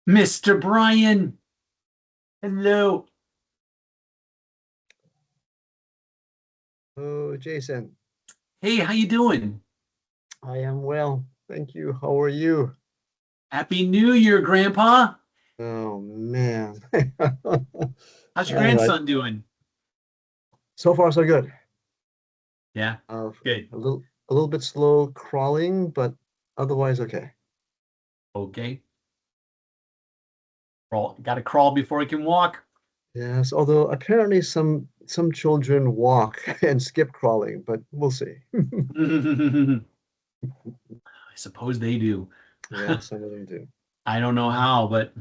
Mr. Brian, hello. Oh, Jason, Hey, how you doing? I am well. Thank you. How are you? Happy New Year, Grandpa. Oh, man. How's your All right. grandson doing? So far, so good. Yeah, Uh, good. a little bit slow crawling, but otherwise okay. Okay. Got to crawl before he can walk. Yes, although apparently some children walk and skip crawling, but we'll see. I suppose they do. Yeah, some of them do. I don't know how, but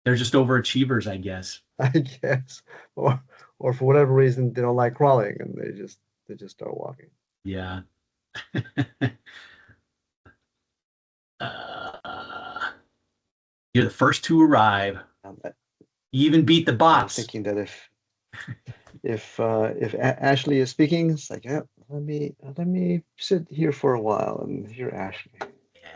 they're just overachievers, I guess. I guess. Or for whatever reason they don't like crawling and they just start walking. Yeah. uh, you're the first to arrive. You even beat the I'm bots. thinking that if Ashlee is speaking, it's like, yeah, let me sit here for a while and hear Ashlee. Yeah.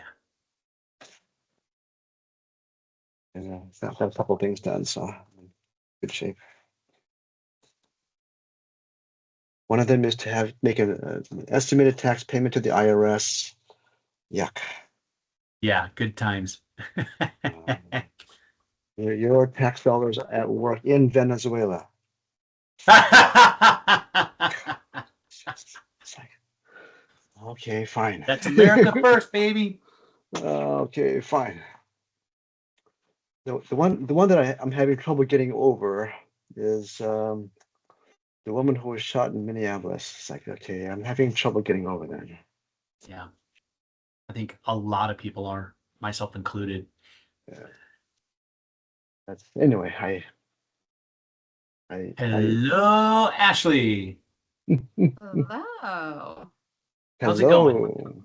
And got a couple things done, so I'm in good shape. One of them is to make an estimated tax payment to the IRS. Yuck. Yeah, good times. Your tax dollars at work in Venezuela. It's like, okay, fine. That's America first, baby. Okay, fine. The one that I'm having trouble getting over is the woman who was shot in Minneapolis. It's like, okay, I'm having trouble getting over that. Yeah, I think a lot of people are, myself included. Yeah. That's anyway. I Hello, Ashlee. Hello. How's it going? hello.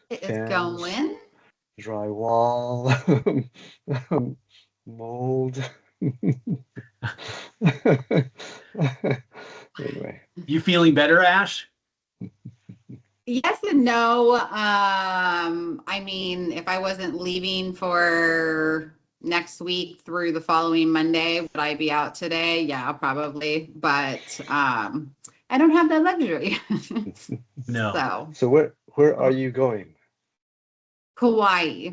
It is Fans, going. drywall, mold. Anyway, You feeling better, Ash? Yes and no. I mean, if I wasn't leaving for next week through the following Monday, would I be out today? Yeah, probably. But I don't have that luxury. No. so where are you going? Kauai.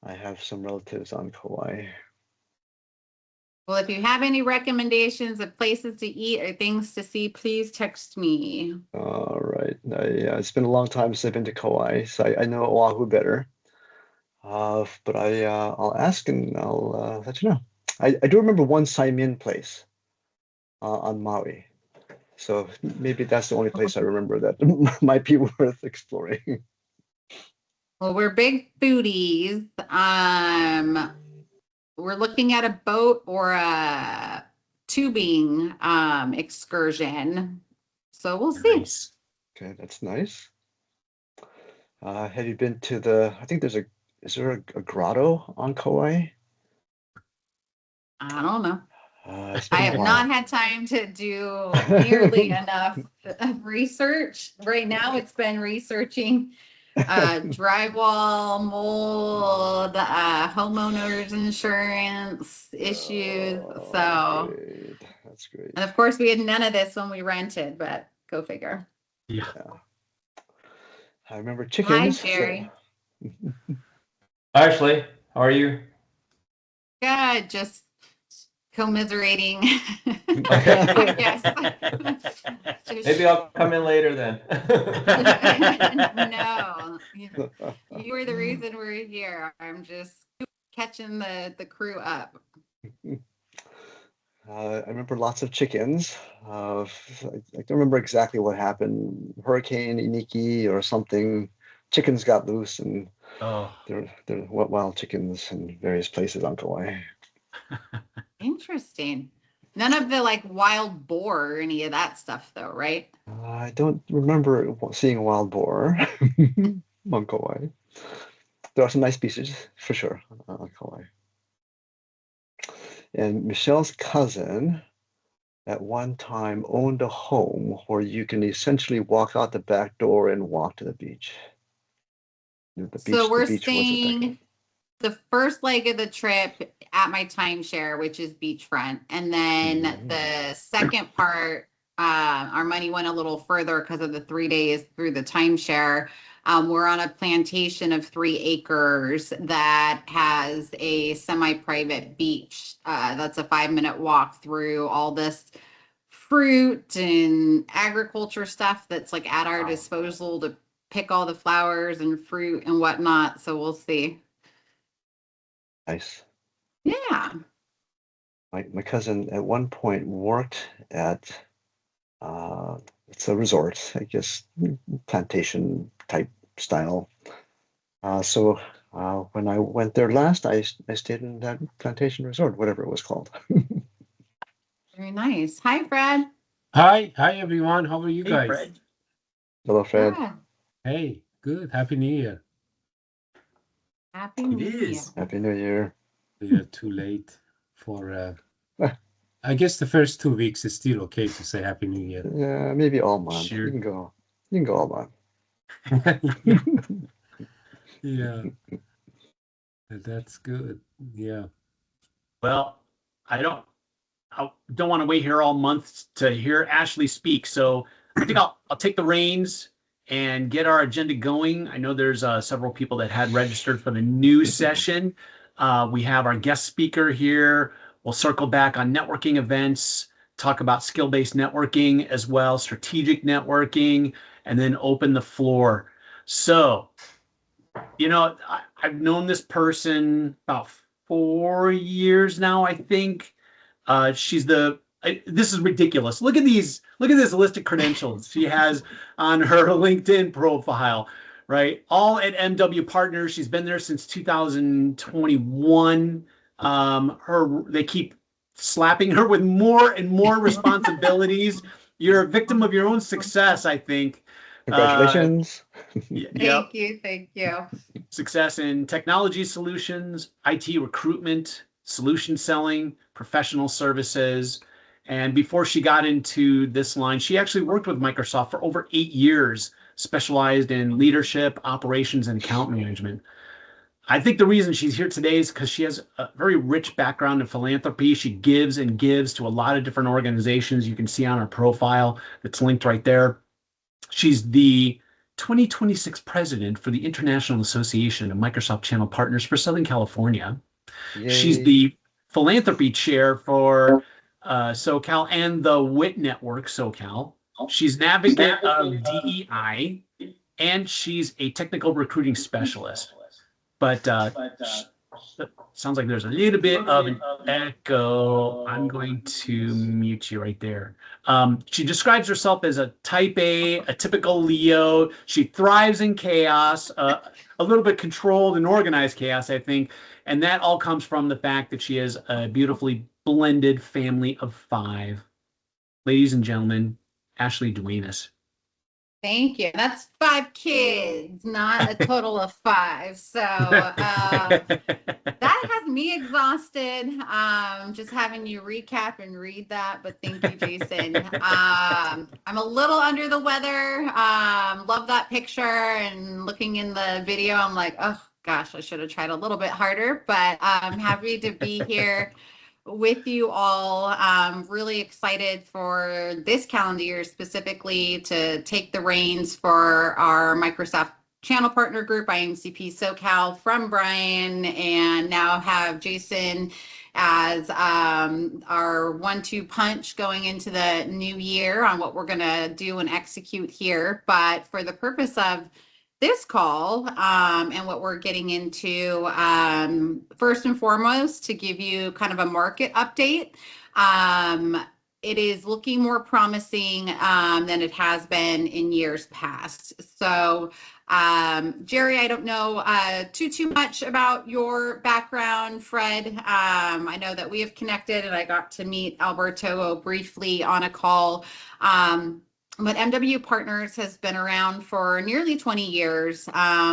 I have some relatives on Kauai. Well, if you have any recommendations of places to eat or things to see, please text me. All right. Yeah, it's been a long time since I've been to Kauai, so I know Oahu better. But I'll ask and I'll let you know. I do remember one Saimin place on Maui. So maybe that's the only place I remember that might be worth exploring. Well, we're big foodies. We're looking at a boat or a tubing excursion. So we'll see. Nice. Okay, that's nice. Have you been to I think is there a grotto on Kauai? I don't know. It's I been a have while. not had time to do nearly enough research. Right now, it's been researching drywall, mold, homeowners insurance issues. So, Great. That's great. and of course, we had none of this when we rented, but go figure. Yeah. I remember Hi, chickens. Jerry. Hi, Ashlee. How are you? Good, just commiserating. Okay. I guess. Maybe I'll come in later then. No, you are the reason we're here. I'm just catching the crew up. I remember lots of chickens. I don't remember exactly what happened. Hurricane Iniki or something. Chickens got loose and Oh, there went wild chickens in various places on Kauai. Interesting. None of the like wild boar or any of that stuff though, right? I don't remember seeing a wild boar on Kauai. There are some nice species for sure on Kauai. And Michelle's cousin at one time owned a home where you can essentially walk out the back door and walk to the beach. So we're the beach was staying the first leg of the trip at my timeshare, which is beachfront. And then the second part, our money went a little further because of the 3 days through the timeshare. We're on a plantation of 3 acres that has a semi-private beach. That's a 5-minute walk through all this fruit and agriculture stuff that's like at our disposal to pick all the flowers and fruit and whatnot. So we'll see. nice. Yeah. My cousin at one point worked at it's a resort, I guess, plantation type style. So when I went there last, I stayed in that plantation resort, whatever it was called. Very nice. Hi, Fred. Hi everyone. How are you hey, guys? Fred. Hello, Fred. Good. Hey, good. Happy New Year. Happy It New Year. is. Happy New Year. We are too late for. I guess the first 2 weeks is still okay to say Happy New Year. Yeah, maybe all month. Sure. You can go. You can go all month. Yeah, that's good. Yeah. Well, I don't want to wait here all month to hear Ashlee speak. So I think I'll take the reins and get our agenda going. I know there's several people that had registered for the new session. We have our guest speaker here. We'll circle back on networking events, talk about skill-based networking as well, strategic networking, and then open the floor. So, I've known this person about 4 years now, I think. This is ridiculous. Look at this list of credentials she has on her LinkedIn profile, right? All at MW Partners. She's been there since 2021. They keep slapping her with more and more responsibilities. You're a victim of your own success, I think. Congratulations. Thank you. Thank you. Success in technology solutions, IT recruitment, solution selling, professional services. And before she got into this line, she actually worked with Microsoft for over 8 years, specialized in leadership, operations, and account management. I think the reason she's here today is because she has a very rich background in philanthropy. She gives and gives to a lot of different organizations. You can see on her profile that's linked right there. She's the 2026 president for the International Association of Microsoft Channel Partners for Southern California. Yay. She's the philanthropy chair for SoCal and the WIT Network SoCal. She's an advocate of DEI, and she's a technical recruiting specialist. But sounds like there's a little bit of an echo. I'm going to mute you right there. She describes herself as a type a typical Leo. She thrives in chaos, a little bit controlled and organized chaos, I think. And that all comes from the fact that she has a beautifully blended family of 5. Ladies and gentlemen, Ashlee Duenas. Thank you. That's 5 kids, not a total of 5. So that has me exhausted. Just having you recap and read that, but thank you, Jason. I'm a little under the weather. Love that picture, and looking in the video, I'm like, oh gosh, I should have tried a little bit harder, but I'm happy to be here with you all. Really excited for this calendar year specifically to take the reins for our Microsoft channel partner group, IAMCP SoCal, from Brian, and now have Jason as our 1-2 punch going into the new year on what we're going to do and execute here. But for the purpose of this call and what we're getting into, first and foremost, to give you kind of a market update. It is looking more promising than it has been in years past. So, Jerry, I don't know too much about your background. Fred, I know that we have connected, and I got to meet Alberto briefly on a call. But MW Partners has been around for nearly 20 years.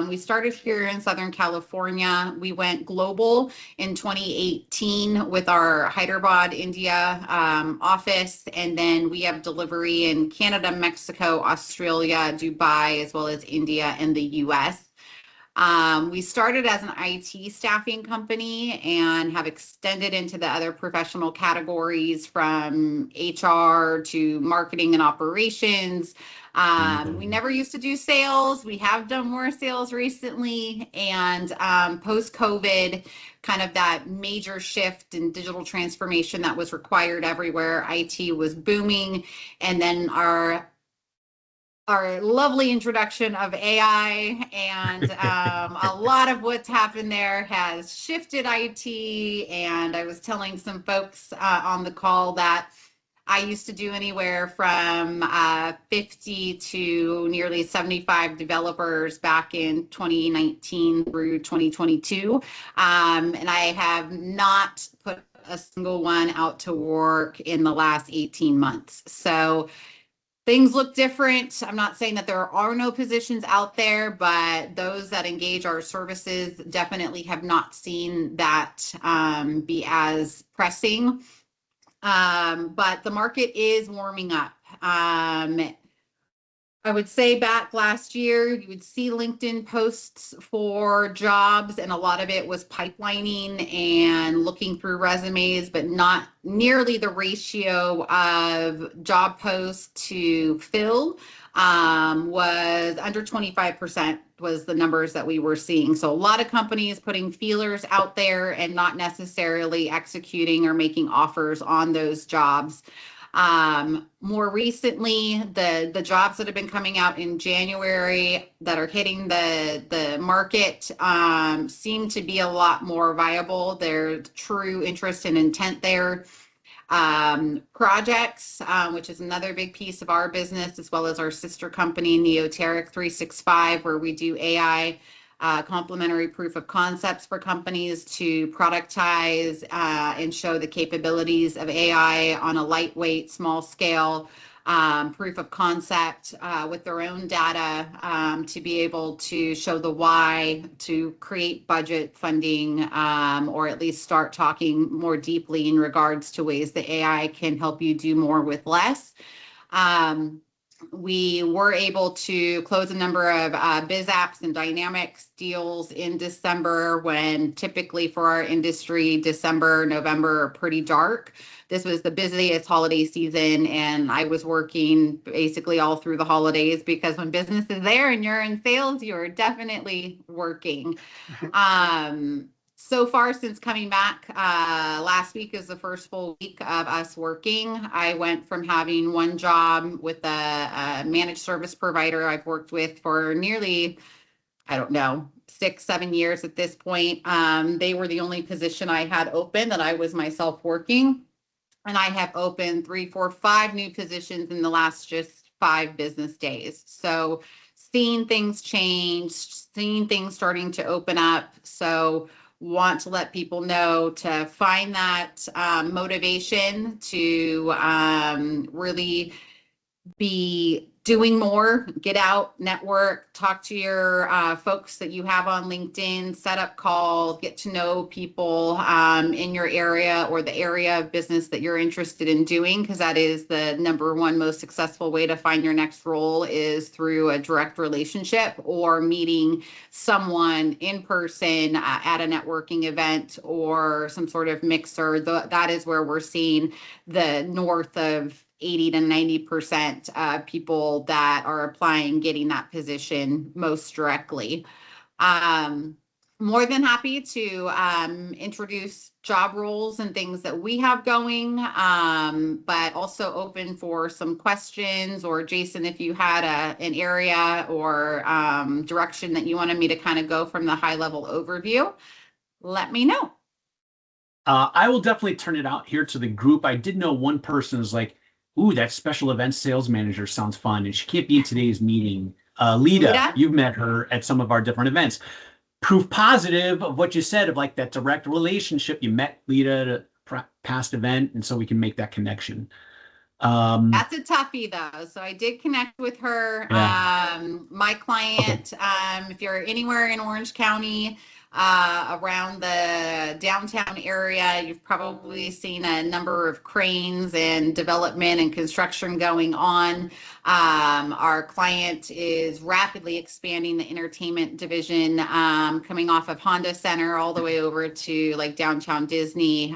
We started here in Southern California. We went global in 2018 with our Hyderabad, India office. And then we have delivery in Canada, Mexico, Australia, Dubai, as well as India and the US. We started as an IT staffing company and have extended into the other professional categories from HR to marketing and operations. We never used to do sales. We have done more sales recently. And post-COVID, kind of that major shift in digital transformation that was required everywhere. IT was booming. And then our lovely introduction of AI, and a lot of what's happened there has shifted IT. And I was telling some folks on the call that I used to do anywhere from 50 to nearly 75 developers back in 2019 through 2022. And I have not put a single one out to work in the last 18 months. So things look different. I'm not saying that there are no positions out there, but those that engage our services definitely have not seen that be as pressing. But the market is warming up. I would say back last year, you would see LinkedIn posts for jobs, and a lot of it was pipelining and looking through resumes, but not nearly the ratio of job posts to fill. Was under 25% was the numbers that we were seeing. So a lot of companies putting feelers out there and not necessarily executing or making offers on those jobs. More recently, the jobs that have been coming out in January that are hitting the market seem to be a lot more viable. There's true interest and intent there. Projects, which is another big piece of our business, as well as our sister company, Neoteric 365, where we do AI complementary proof of concepts for companies to productize and show the capabilities of AI on a lightweight, small scale proof of concept with their own data to be able to show the why, to create budget funding, or at least start talking more deeply in regards to ways that AI can help you do more with less. We were able to close a number of Biz Apps and Dynamics deals in December, when typically for our industry, December, November are pretty dark. This was the busiest holiday season, and I was working basically all through the holidays, because when business is there and you're in sales, you're definitely working. So far, since coming back, last week is the first full week of us working. I went from having one job with a managed service provider I've worked with for nearly, I don't know, 6-7 years at this point. They were the only position I had open that I was myself working. And I have opened 3, 4, 5 new positions in the last just 5 business days. So seeing things change, seeing things starting to open up. So want to let people know to find that motivation to really be doing more, get out, network, talk to your folks that you have on LinkedIn, set up calls, get to know people in your area or the area of business that you're interested in doing, because that is the #1 most successful way to find your next role, is through a direct relationship or meeting someone in person at a networking event or some sort of mixer. That is where we're seeing the north of 80 to 90% people that are applying getting that position most directly. More than happy to introduce job roles and things that we have going, but also open for some questions. Or Jason, if you had an area or direction that you wanted me to kind of go from the high level overview, let me know. I will definitely turn it out here to the group. I did know one person was like, ooh, that special events sales manager sounds fun, and she can't be in today's meeting. Lita, you've met her at some of our different events. Proof positive of what you said, of like that direct relationship. You met Lita at a past event, and so we can make that connection. That's a toughie though. So I did connect with her. Yeah. My client, if you're anywhere in Orange County, around the downtown area, you've probably seen a number of cranes and development and construction going on. Our client is rapidly expanding the entertainment division, coming off of Honda Center all the way over to like downtown Disney.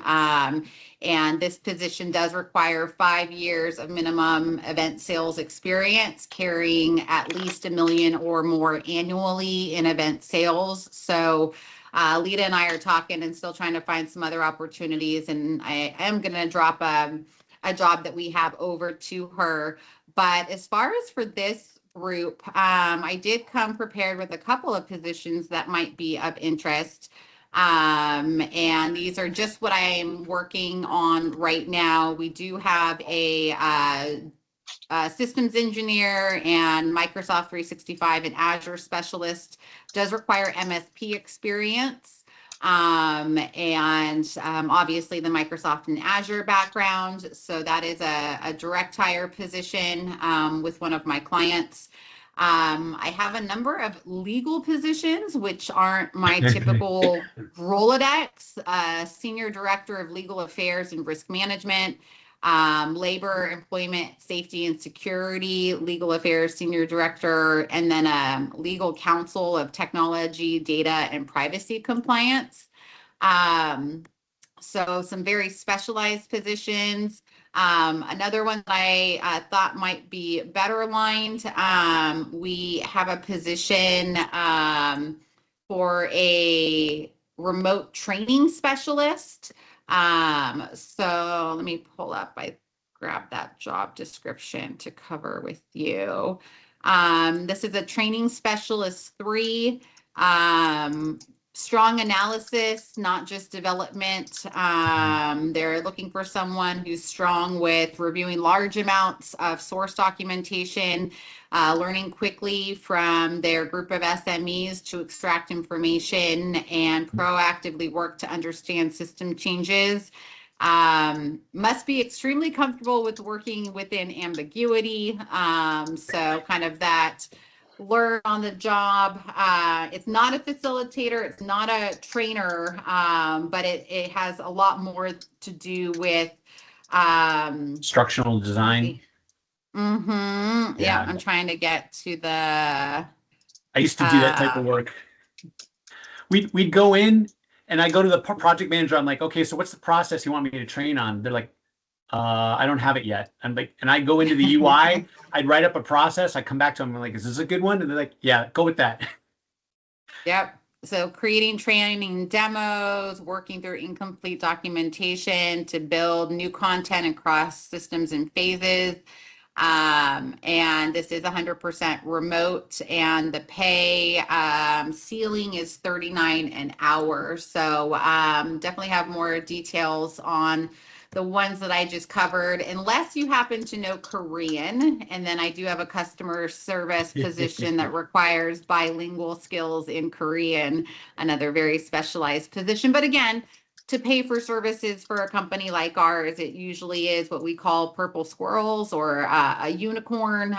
And this position does require 5 years of minimum event sales experience, carrying at least $1 million or more annually in event sales. So Lita and I are talking and still trying to find some other opportunities. And I am going to drop a job that we have over to her. But as far as for this group, I did come prepared with a couple of positions that might be of interest. And these are just what I am working on right now. We do have a systems engineer and Microsoft 365 and Azure specialist. Does require MSP experience. And obviously the Microsoft and Azure background. So that is a direct hire position with one of my clients. I have a number of legal positions, which aren't my typical Rolodex. Senior Director of Legal Affairs and Risk Management, Labor, Employment, Safety and Security, Legal Affairs Senior Director, and then Legal Counsel of Technology, Data, and Privacy Compliance. So some very specialized positions. Another one that I thought might be better aligned, we have a position for a remote training specialist. So let me pull up, I grabbed that job description to cover with you. This is a training specialist 3. Strong analysis, not just development. They're looking for someone who's strong with reviewing large amounts of source documentation, learning quickly from their group of SMEs to extract information and proactively work to understand system changes. Must be extremely comfortable with working within ambiguity. So kind of that learn on the job. It's not a facilitator, it's not a trainer, but it has a lot more to do with Structural design. Yeah, I'm trying to get to the. I used to do that type of work. We'd go in and I go to the project manager. I'm like, okay, so what's the process you want me to train on? They're like, I don't have it yet. I'm like, and I go into the UI, I'd write up a process. I come back to them. I'm like, is this a good one? And they're like, yeah, go with that. Yep. So creating training demos, working through incomplete documentation to build new content across systems and phases. And this is 100% remote, and the pay ceiling is 39 an hour. So definitely have more details on the ones that I just covered, unless you happen to know Korean. And then I do have a customer service position that requires bilingual skills in Korean, another very specialized position. But again, to pay for services for a company like ours, it usually is what we call purple squirrels or a unicorn.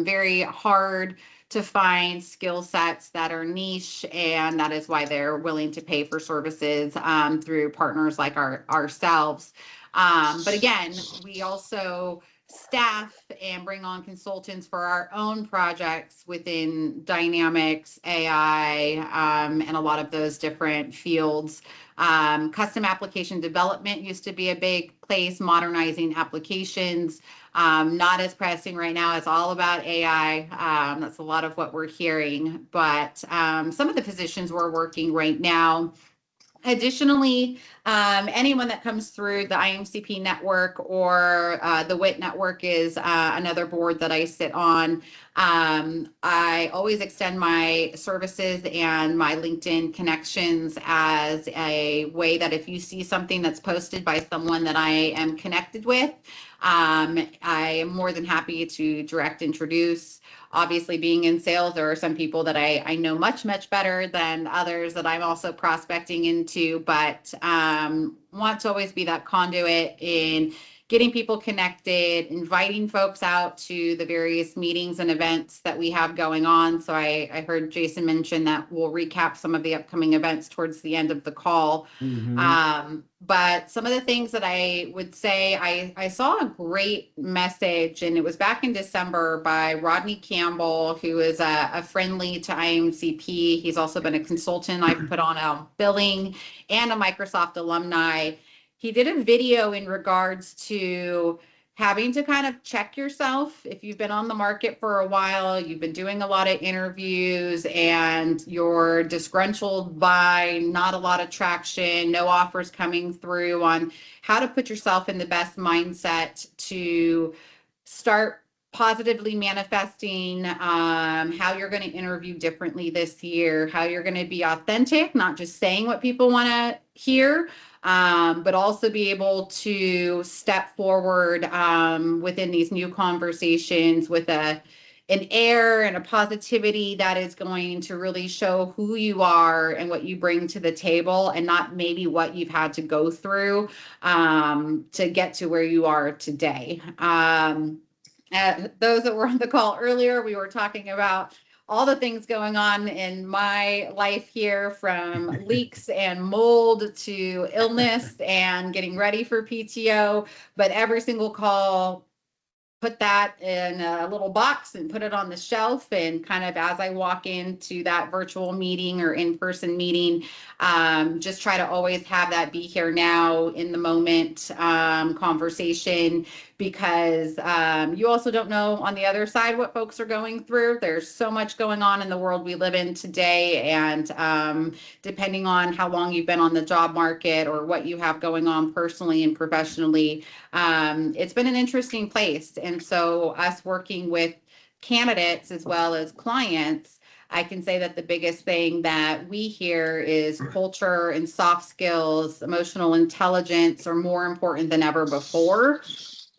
Very hard to find skill sets that are niche, and that is why they're willing to pay for services through partners like ourselves. But again, we also staff and bring on consultants for our own projects within Dynamics, AI, and a lot of those different fields. Custom application development used to be a big place, modernizing applications. Not as pressing right now. It's all about AI. That's a lot of what we're hearing. But some of the positions we're working right now. Additionally, anyone that comes through the IAMCP network or the WIT network is another board that I sit on. I always extend my services and my LinkedIn connections as a way that if you see something that's posted by someone that I am connected with, I am more than happy to direct introduce. Obviously, being in sales, there are some people that I know much, much better than others that I'm also prospecting into, but want to always be that conduit in getting people connected, inviting folks out to the various meetings and events that we have going on. So I heard Jason mention that we'll recap some of the upcoming events towards the end of the call. But some of the things that I would say, I saw a great message, and it was back in December by Rodney Campbell, who is a friendly to IAMCP. He's also been a consultant I've put on a billing and a Microsoft alumni. He did a video in regards to having to kind of check yourself if you've been on the market for a while, you've been doing a lot of interviews, and you're disgruntled by not a lot of traction, no offers coming through, on how to put yourself in the best mindset to start positively manifesting, how you're going to interview differently this year, how you're going to be authentic, not just saying what people want to hear, but also be able to step forward within these new conversations with an air and a positivity that is going to really show who you are and what you bring to the table, and not maybe what you've had to go through to get to where you are today. Those that were on the call earlier, we were talking about all the things going on in my life here, from leaks and mold to illness and getting ready for PTO. But every single call, put that in a little box and put it on the shelf, and kind of as I walk into that virtual meeting or in-person meeting, just try to always have that be here now in the moment conversation, because you also don't know on the other side what folks are going through. There's so much going on in the world we live in today, and depending on how long you've been on the job market or what you have going on personally and professionally, it's been an interesting place. And so us working with candidates as well as clients, I can say that the biggest thing that we hear is culture and soft skills, emotional intelligence are more important than ever before.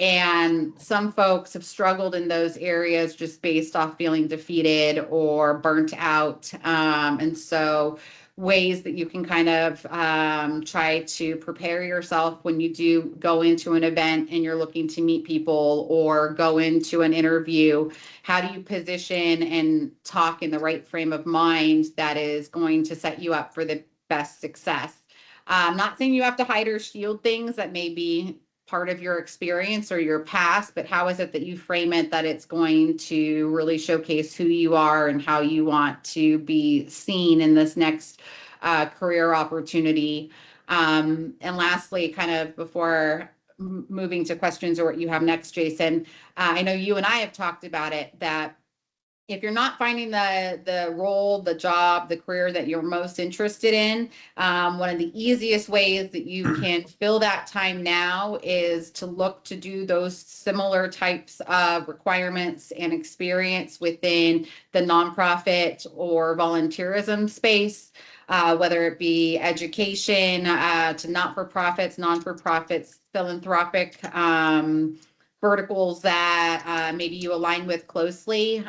And some folks have struggled in those areas just based off feeling defeated or burnt out. And so ways that you can kind of try to prepare yourself when you do go into an event and you're looking to meet people or go into an interview. How do you position and talk in the right frame of mind that is going to set you up for the best success? I'm not saying you have to hide or shield things that may be part of your experience or your past, but how is it that you frame it that it's going to really showcase who you are and how you want to be seen in this next career opportunity? And lastly, kind of before moving to questions or what you have next, Jason, I know you and I have talked about it, that if you're not finding the role, the job, the career that you're most interested in, one of the easiest ways that you can fill that time now is to look to do those similar types of requirements and experience within the nonprofit or volunteerism space, whether it be education, to not-for-profits, non-for-profits, philanthropic verticals that maybe you align with closely.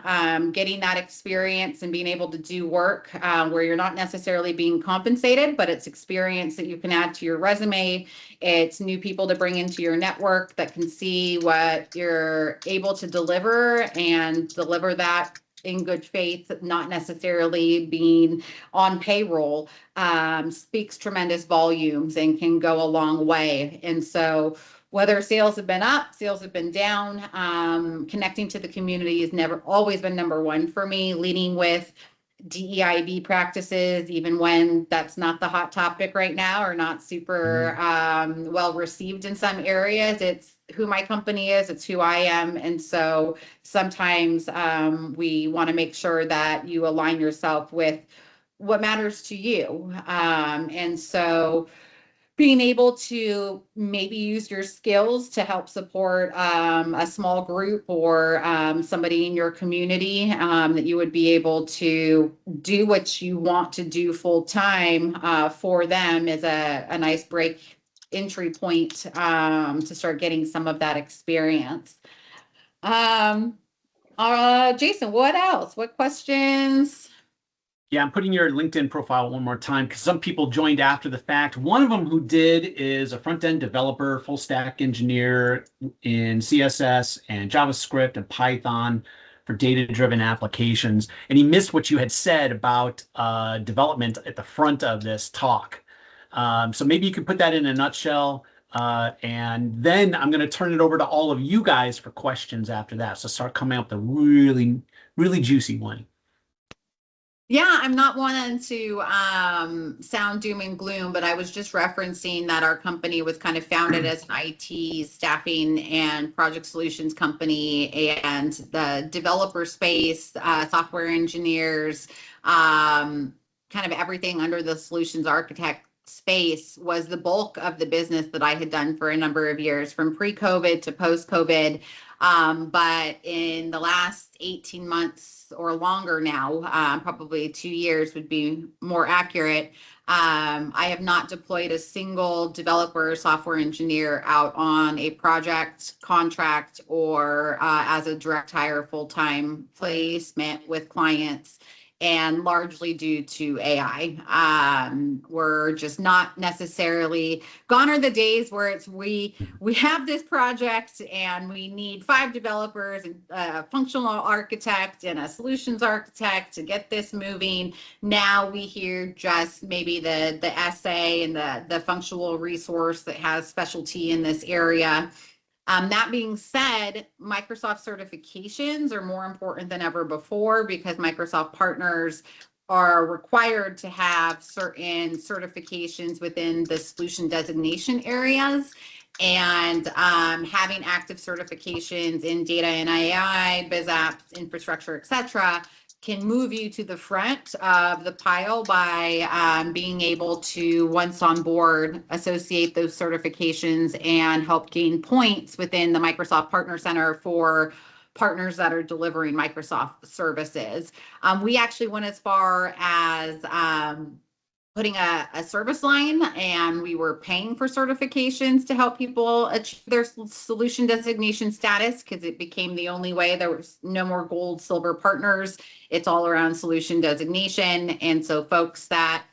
Getting that experience and being able to do work where you're not necessarily being compensated, but it's experience that you can add to your resume. It's new people to bring into your network that can see what you're able to deliver and deliver that in good faith, not necessarily being on payroll, speaks tremendous volumes and can go a long way. And so whether sales have been up, sales have been down, connecting to the community has never always been number one for me. Leading with DEIB practices, even when that's not the hot topic right now or not super well received in some areas. It's who my company is, it's who I am. And so sometimes we want to make sure that you align yourself with what matters to you. And so being able to maybe use your skills to help support a small group or somebody in your community that you would be able to do what you want to do full time for them is a nice entry point to start getting some of that experience. Jason, what else? What questions? Yeah, I'm putting your LinkedIn profile one more time because some people joined after the fact. One of them who did is a front-end developer, full stack engineer in CSS and JavaScript and Python for data-driven applications. And he missed what you had said about development at the front of this talk. So maybe you could put that in a nutshell. And then I'm going to turn it over to all of you guys for questions after that. So start coming up with a really, really juicy one. Yeah, I'm not wanting to sound doom and gloom, but I was just referencing that our company was kind of founded as an IT staffing and project solutions company, and the developer space, software engineers, kind of everything under the solutions architect space was the bulk of the business that I had done for a number of years, from pre-COVID to post-COVID. But in the last 18 months or longer now, probably 2 years would be more accurate, I have not deployed a single developer or software engineer out on a project, contract, or as a direct hire full-time placement with clients, and largely due to AI. We're just not necessarily, gone are the days where it's we have this project and we need 5 developers and a functional architect and a solutions architect to get this moving. Now we hear just maybe the SA and the functional resource that has specialty in this area. That being said, Microsoft certifications are more important than ever before because Microsoft partners are required to have certain certifications within the solution designation areas. And having active certifications in data and AI, biz apps, infrastructure, et cetera, can move you to the front of the pile by being able to, once on board, associate those certifications and help gain points within the Microsoft Partner Center for partners that are delivering Microsoft services. We actually went as far as putting a service line, and we were paying for certifications to help people achieve their solution designation status because it became the only way. There was no more gold, silver partners. It's all around solution designation. And so folks that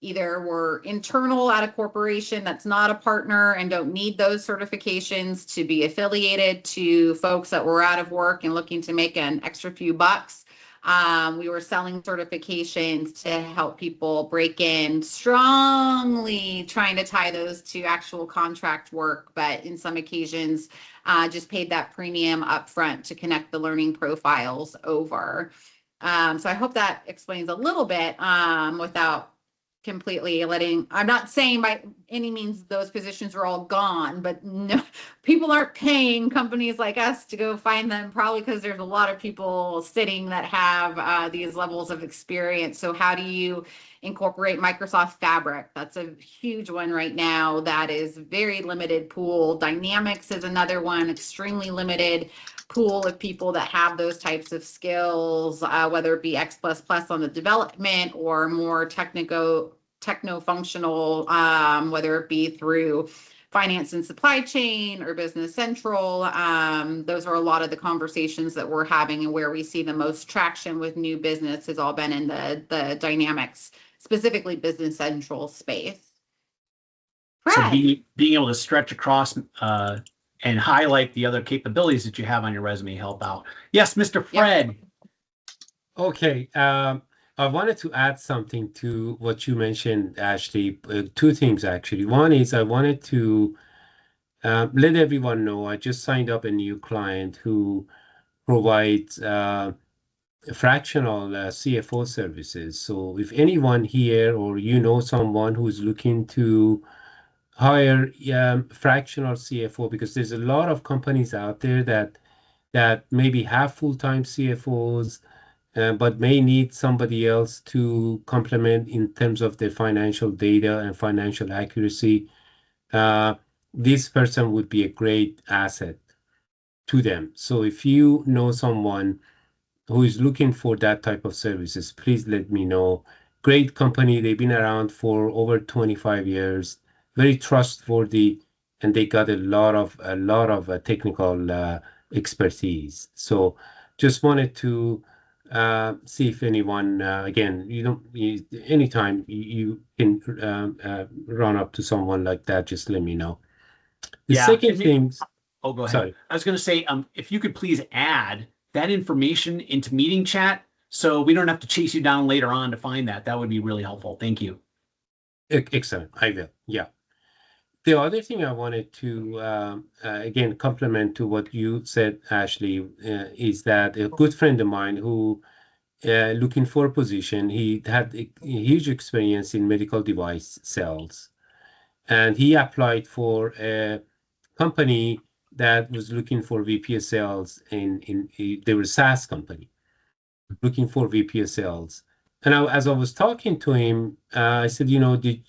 either were internal at a corporation that's not a partner and don't need those certifications to be affiliated to folks that were out of work and looking to make an extra few bucks. We were selling certifications to help people break in, strongly trying to tie those to actual contract work, but in some occasions, just paid that premium upfront to connect the learning profiles over. So I hope that explains a little bit without completely letting, I'm not saying any means those positions are all gone, but no, people aren't paying companies like us to go find them, probably because there's a lot of people sitting that have these levels of experience. So how do you incorporate Microsoft Fabric? That's a huge one right now. That is very limited pool. Dynamics is another one, extremely limited pool of people that have those types of skills, whether it be X++ on the development or more techno-functional, whether it be through finance and supply chain or business central. Those are a lot of the conversations that we're having, and where we see the most traction with new business has all been in the Dynamics, specifically business central space. So Fred. being able to stretch across and highlight the other capabilities that you have on your resume help out. Yes, Mr. Fred. Okay. I wanted to add something to what you mentioned, Ashley. Two things, actually. One is I wanted to let everyone know I just signed up a new client who provides fractional CFO services. So if anyone here or you know someone who's looking to hire fractional CFO, because there's a lot of companies out there that maybe have full-time CFOs, but may need somebody else to complement in terms of their financial data and financial accuracy. This person would be a great asset to them. So if you know someone who is looking for that type of services, please let me know. Great company. They've been around for over 25 years, very trustworthy, and they got a lot of technical expertise. So just wanted to see if anyone, again, anytime you can run up to someone like that, just let me know. The second thing. Oh, go ahead. Sorry. I was going to say, if you could please add that information into meeting chat so we don't have to chase you down later on to find that. That would be really helpful. Thank you. Excellent. I will. Yeah. The other thing I wanted to, again, complement to what you said, Ashley, is that a good friend of mine who looking for a position, he had a huge experience in medical device sales. And he applied for a company that was looking for VP of sales they were a SaaS company looking for VP of sales. And as I was talking to him, I said,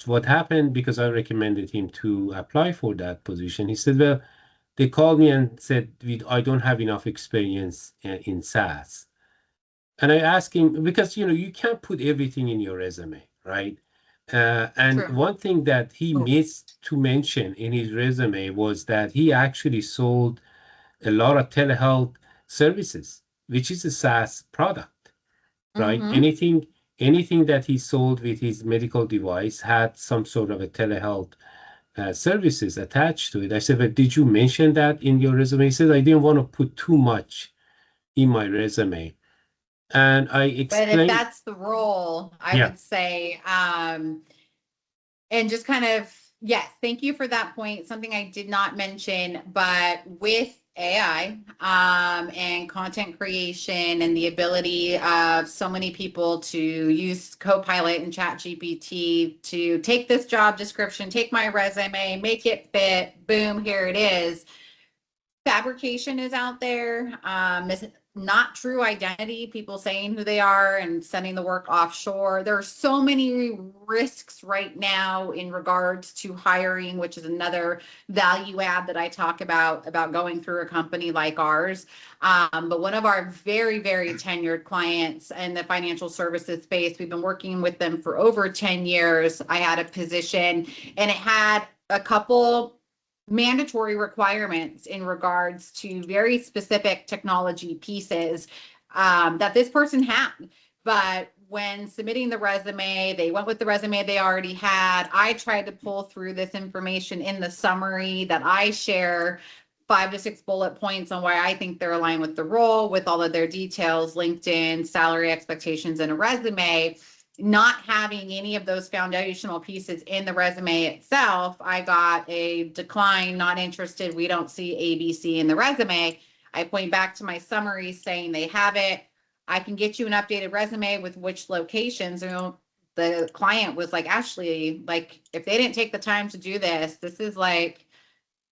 what happened? Because I recommended him to apply for that position. He said, well, they called me and said, I don't have enough experience in SaaS. And I asked him, because, you can't put everything in your resume, right? And True. one thing that he missed to mention in his resume was that he actually sold a lot of telehealth services, which is a SaaS product, right? Mhm. Anything that he sold with his medical device had some sort of a telehealth services attached to it. I said, but did you mention that in your resume? He said, I didn't want to put too much in my resume. And I But if explained. that's the role, I Yeah. would say, and just kind of, yes, thank you for that point. Something I did not mention, but with AI and content creation and the ability of so many people to use Copilot and ChatGPT to take this job description, take my resume, make it fit, boom, here it is. Fabrication is out there. Not true identity, people saying who they are and sending the work offshore. There are so many risks right now in regards to hiring, which is another value add that I talk about going through a company like ours. But one of our very, very tenured clients in the financial services space, we've been working with them for over 10 years. I had a position and it had a couple mandatory requirements in regards to very specific technology pieces that this person had. But when submitting the resume, they went with the resume they already had. I tried to pull through this information in the summary that I share, 5 to 6 bullet points on why I think they're aligned with the role, with all of their details, LinkedIn, salary expectations, and a resume. Not having any of those foundational pieces in the resume itself, I got a decline, not interested. We don't see ABC in the resume. I point back to my summary saying they have it. I can get you an updated resume with which locations. the client was like, Ashlee, like if they didn't take the time to do this, this is like,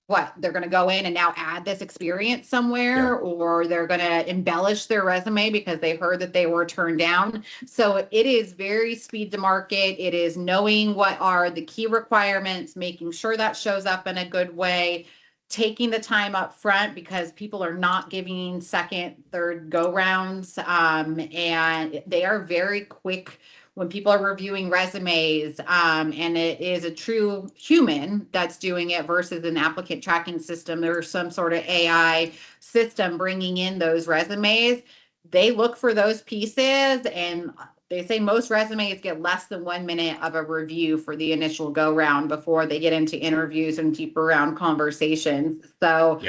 what, they're going to go in and now add this experience somewhere, or they're going to embellish their resume because they heard that they were turned down. So it is very speed to market. It is knowing what are the key requirements, making sure that shows up in a good way, taking the time up front because people are not giving second, third go rounds. And they are very quick when people are reviewing resumes, and it is a true human that's doing it versus an applicant tracking system or some sort of AI system bringing in those resumes. They look for those pieces, and they say most resumes get less than 1 minute of a review for the initial go round before they get into interviews and deeper round conversations. So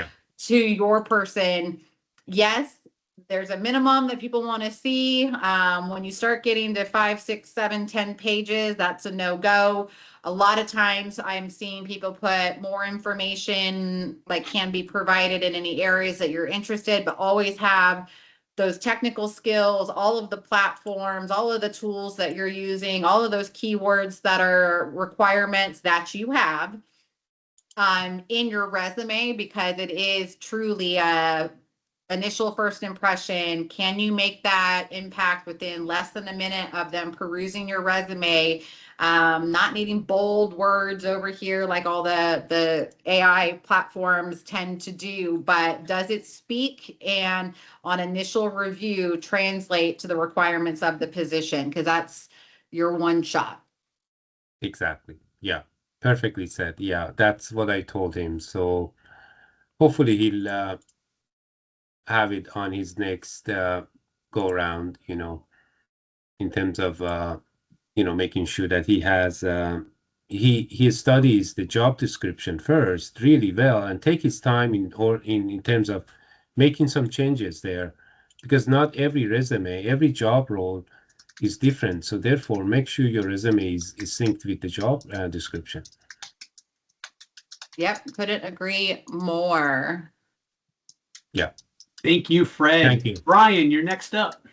to your person, yes, there's a minimum that people want to see. When you start getting to 5, 6, 7, 10 pages, that's a no-go. A lot of times I'm seeing people put more information like can be provided in any areas that you're interested, but always have those technical skills, all of the platforms, all of the tools that you're using, all of those keywords that are requirements that you have in your resume, because it is truly a initial first impression. Can you make that impact within less than a minute of them perusing your resume? Not needing bold words over here like all the AI platforms tend to do, but does it speak and on initial review translate to the requirements of the position? Because that's your one shot. Exactly. Yeah. Perfectly said. Yeah, that's what I told him. So hopefully he'll have it on his next go around, in terms of making sure that he has he studies the job description first really well and take his time in terms of making some changes there, because not every resume, every job role is different. So therefore, make sure your resume is synced with the job description. Yep, couldn't agree more. Yeah. Thank you, Fred. Thank you. Brian, you're next up.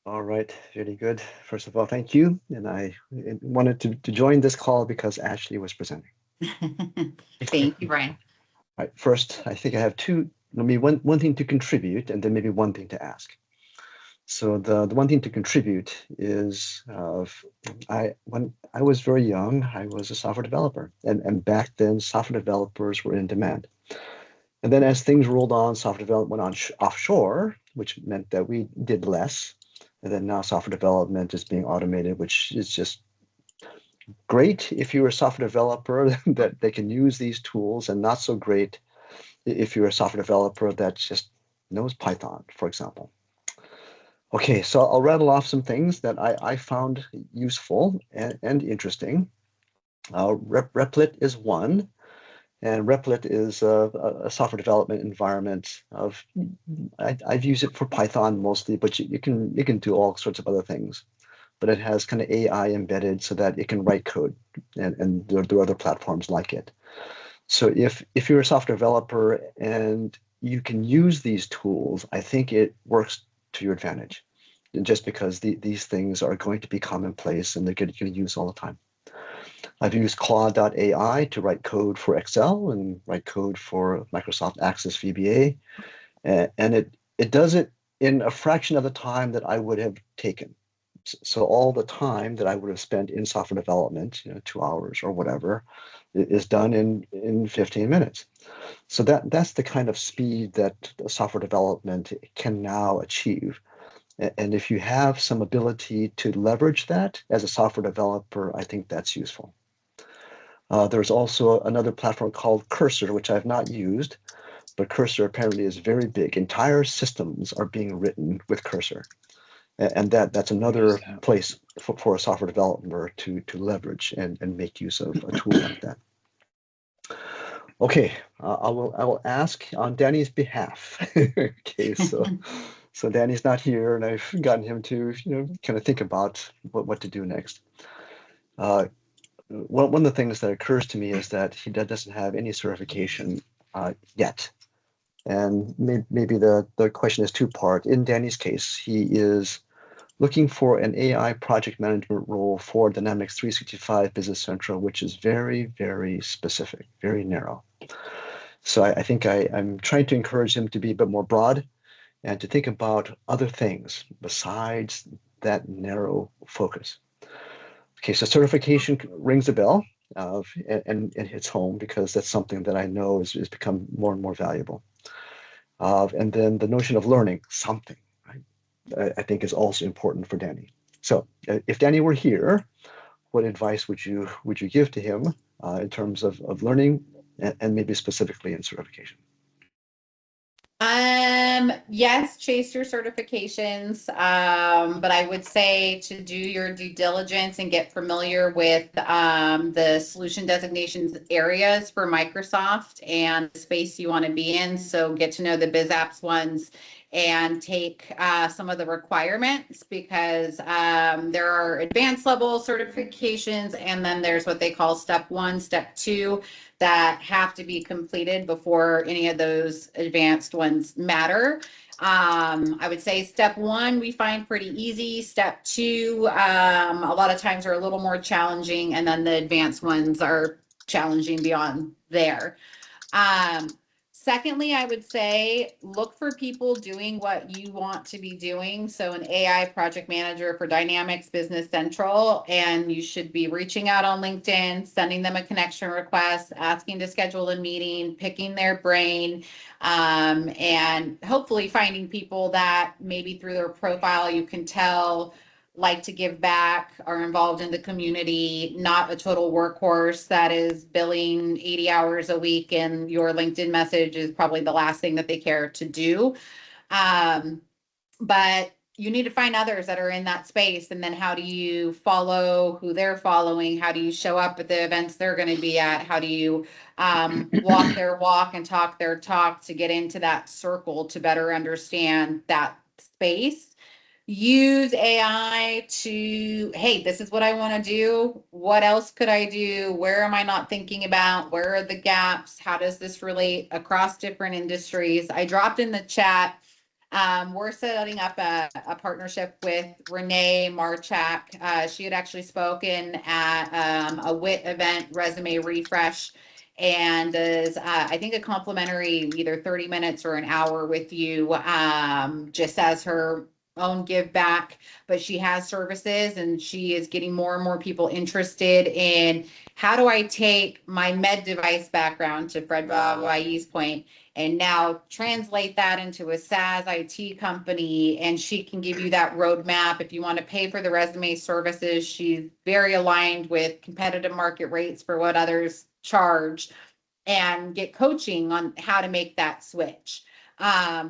All right, very good. First of all, thank you. And I wanted to join this call because Ashlee was presenting. Thank you, Brian. All right, first, I think I have maybe one thing to contribute and then maybe one thing to ask. So the one thing to contribute is when I was very young, I was a software developer. And back then, software developers were in demand. And then as things rolled on, software development went on offshore, which meant that we did less. And then now software development is being automated, which is just great if you're a software developer that they can use these tools, and not so great if you're a software developer that just knows Python, for example. Okay, so I'll rattle off some things that I found useful and interesting. Replit is one. And Replit is a software development environment I've used it for Python mostly, but you can do all sorts of other things. But it has kind of AI embedded so that it can write code, and there are other platforms like it. So if you're a software developer and you can use these tools, I think it works to your advantage, just because these things are going to be commonplace and they're going to use all the time. I've used Claude.ai to write code for Excel and write code for Microsoft Access VBA. And it does it in a fraction of the time that I would have taken. So all the time that I would have spent in software development, 2 hours or whatever, is done in 15 minutes. So that's the kind of speed that software development can now achieve. And if you have some ability to leverage that as a software developer, I think that's useful. There's also another platform called Cursor, which I've not used, but Cursor apparently is very big. Entire systems are being written with Cursor. And that's another place for a software developer to leverage and make use of a tool like that. Okay, I will ask on Danny's behalf. Okay, so Danny's not here, and I've gotten him to kind of think about what to do next. One of the things that occurs to me is that he doesn't have any certification yet. And maybe the question is two-part. In Danny's case, he is looking for an AI project management role for Dynamics 365 Business Central, which is very, very specific, very narrow. So I think I'm trying to encourage him to be a bit more broad and to think about other things besides that narrow focus. Okay, so certification rings a bell and hits home because that's something that I know has become more and more valuable. And then the notion of learning something, right, I think is also important for Danny. So if Danny were here, what advice would you give to him in terms of learning and maybe specifically in certification? Yes, chase your certifications. But I would say to do your due diligence and get familiar with the solution designations areas for Microsoft and the space you want to be in. So get to know the BizApps ones and take some of the requirements, because there are advanced level certifications, and then there's what they call step 1, step 2 that have to be completed before any of those advanced ones matter. I would say step 1 we find pretty easy. Step 2 a lot of times are a little more challenging, and then the advanced ones are challenging beyond there. Secondly, I would say look for people doing what you want to be doing. So an AI project manager for Dynamics Business Central, and you should be reaching out on LinkedIn, sending them a connection request, asking to schedule a meeting, picking their brain, and hopefully finding people that maybe through their profile you can tell like to give back, are involved in the community, not a total workhorse that is billing 80 hours a week, and your LinkedIn message is probably the last thing that they care to do. But you need to find others that are in that space, and then how do you follow who they're following? How do you show up at the events they're going to be at? How do you walk their walk and talk their talk to get into that circle to better understand that space? Use AI to, hey, this is what I want to do. What else could I do? Where am I not thinking about? Where are the gaps? How does this relate across different industries? I dropped in the chat. We're setting up a partnership with Renee Marchak. She had actually spoken at a WIT event, Resume Refresh, and is, I think, a complimentary either 30 minutes or an hour with you, just as her own give back. But she has services, and she is getting more and more people interested in how do I take my med device background, to Fred Wai's point, and now translate that into a SaaS IT company. And she can give you that roadmap. If you want to pay for the resume services, she's very aligned with competitive market rates for what others charge, and get coaching on how to make that switch.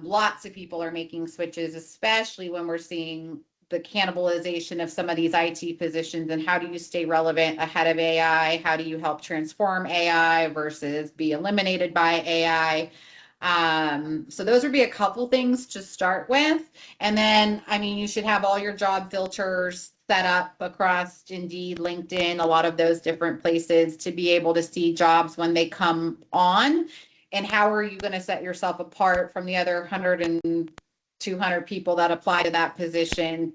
Lots of people are making switches, especially when we're seeing the cannibalization of some of these IT positions, and how do you stay relevant ahead of AI? How do you help transform AI versus be eliminated by AI? So those would be a couple things to start with. And then, I mean, you should have all your job filters set up across Indeed, LinkedIn, a lot of those different places to be able to see jobs when they come on. And how are you going to set yourself apart from the other 100 and 200 people that apply to that position?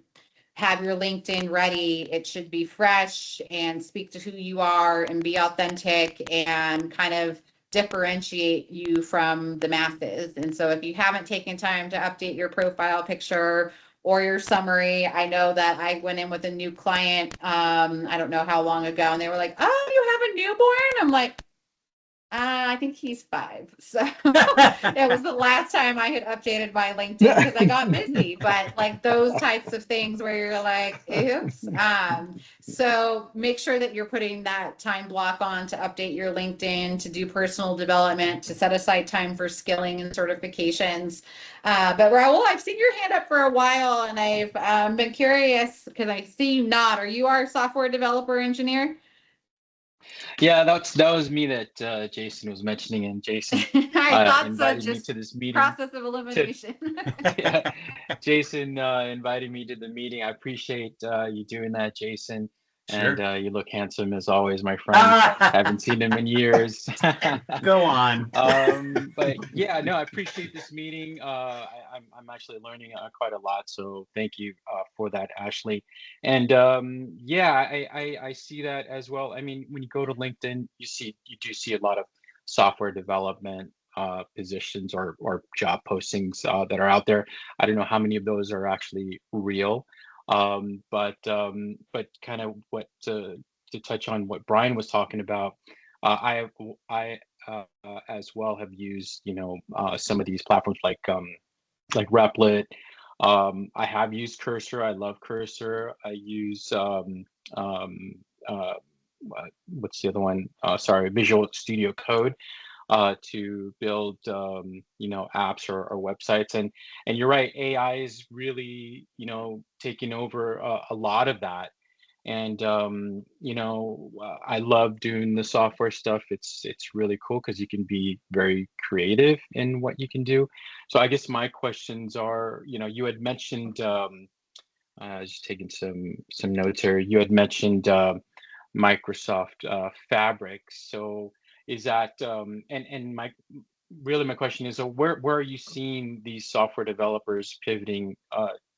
Have your LinkedIn ready. It should be fresh and speak to who you are and be authentic and kind of differentiate you from the masses. And so if you haven't taken time to update your profile picture or your summary, I know that I went in with a new client, I don't know how long ago, and they were like, oh, you have a newborn? I'm like, I think he's 5. So it was the last time I had updated my LinkedIn because I got busy. But like those types of things where you're like, oops. So make sure that you're putting that time block on to update your LinkedIn, to do personal development, to set aside time for skilling and certifications. But Raul, I've seen your hand up for a while, and I've been curious because I see you nod. Are you our software developer engineer? Yeah, that was me that Jason was mentioning, and Jason I thought so. invited me Just to this meeting. process of elimination. Yeah, Jason invited me to the meeting. I appreciate you doing that, Jason. Sure. And you look handsome as always, my friend. Haven't seen him in years. Go on. But yeah, no, I appreciate this meeting. I'm actually learning quite a lot, so thank you for that, Ashlee. And yeah, I see that as well. I mean, when you go to LinkedIn, you do see a lot of software development positions or job postings that are out there. I don't know how many of those are actually real. But kind of what to touch on what Brian was talking about, I as well have used some of these platforms like Replit. I have used Cursor. I love Cursor. I use uh, what's the other one? Sorry, Visual Studio Code to build apps or websites. And you're right, AI is really taking over a lot of that. And I love doing the software stuff. It's really cool because you can be very creative in what you can do. So I guess my questions are, you had mentioned, I was just taking some notes here. You had mentioned Microsoft Fabric. So is that and my question is, so where are you seeing these software developers pivoting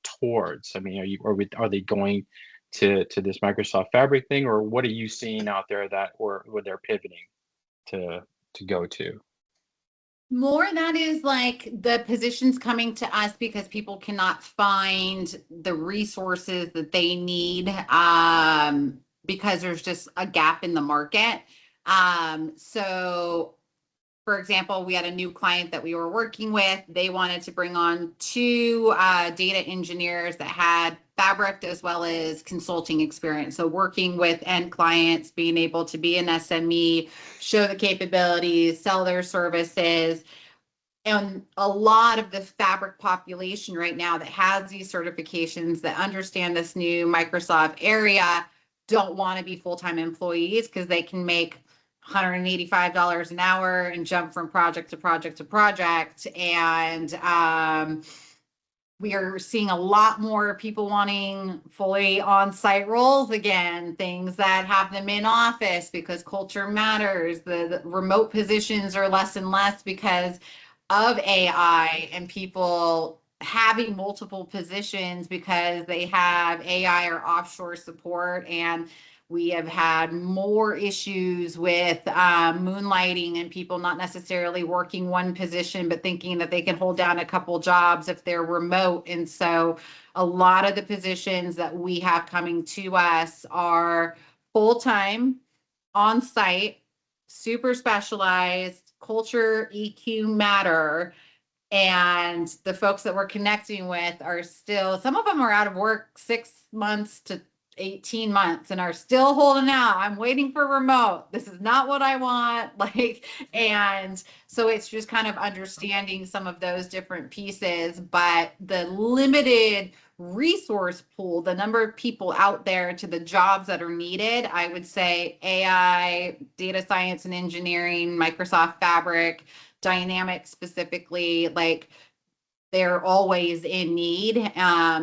towards? I mean, are they going to this Microsoft Fabric thing, or what are you seeing out there that or where they're pivoting to go to? More that is like the positions coming to us because people cannot find the resources that they need because there's just a gap in the market. So for example, we had a new client that we were working with. They wanted to bring on two data engineers that had Fabric as well as consulting experience. So working with end clients, being able to be an SME, show the capabilities, sell their services. And a lot of the Fabric population right now that has these certifications, that understand this new Microsoft area, don't want to be full-time employees because they can make $185 an hour and jump from project to project to project. And we are seeing a lot more people wanting fully on-site roles again, things that have them in office because culture matters. The remote positions are less and less because of AI and people having multiple positions because they have AI or offshore support. And we have had more issues with moonlighting and people not necessarily working one position, but thinking that they can hold down a couple jobs if they're remote. And so a lot of the positions that we have coming to us are full-time, on-site, super specialized, culture, EQ matter. And the folks that we're connecting with are still, some of them are out of work 6 months to 18 months and are still holding out. I'm waiting for remote. This is not what I want. And so it's just kind of understanding some of those different pieces, but the limited resource pool, the number of people out there to the jobs that are needed, I would say AI, data science and engineering, Microsoft Fabric, Dynamics specifically, they're always in need.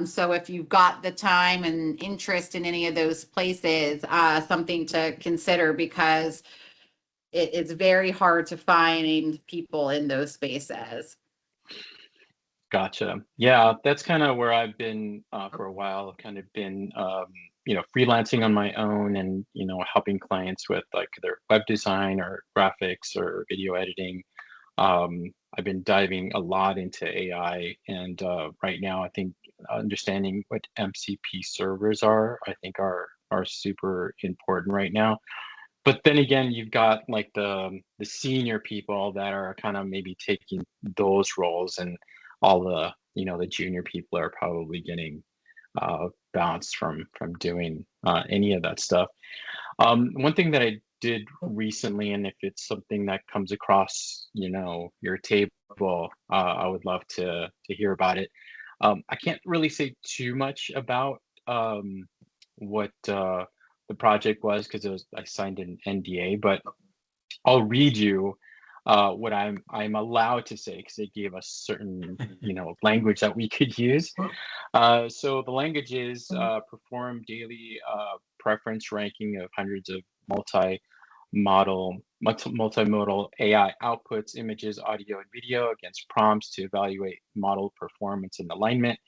So if you've got the time and interest in any of those places, something to consider because it's very hard to find people in those spaces. Gotcha. Yeah, that's kind of where I've been for a while. I've kind of been, freelancing on my own and, helping clients with like their web design or graphics or video editing. I've been diving a lot into AI, and right now I think understanding what MCP servers are, I think are super important right now. But then again, you've got like the senior people that are kind of maybe taking those roles, and all the the junior people are probably getting bounced from doing any of that stuff. One thing that I did recently, and if it's something that comes across your table, I would love to hear about it. I can't really say too much about what the project was because I signed an NDA, but I'll read you what I'm allowed to say because they gave us certain language that we could use. So the language is perform daily preference ranking of hundreds of multimodal AI outputs, images, audio, and video against prompts to evaluate model performance and alignment,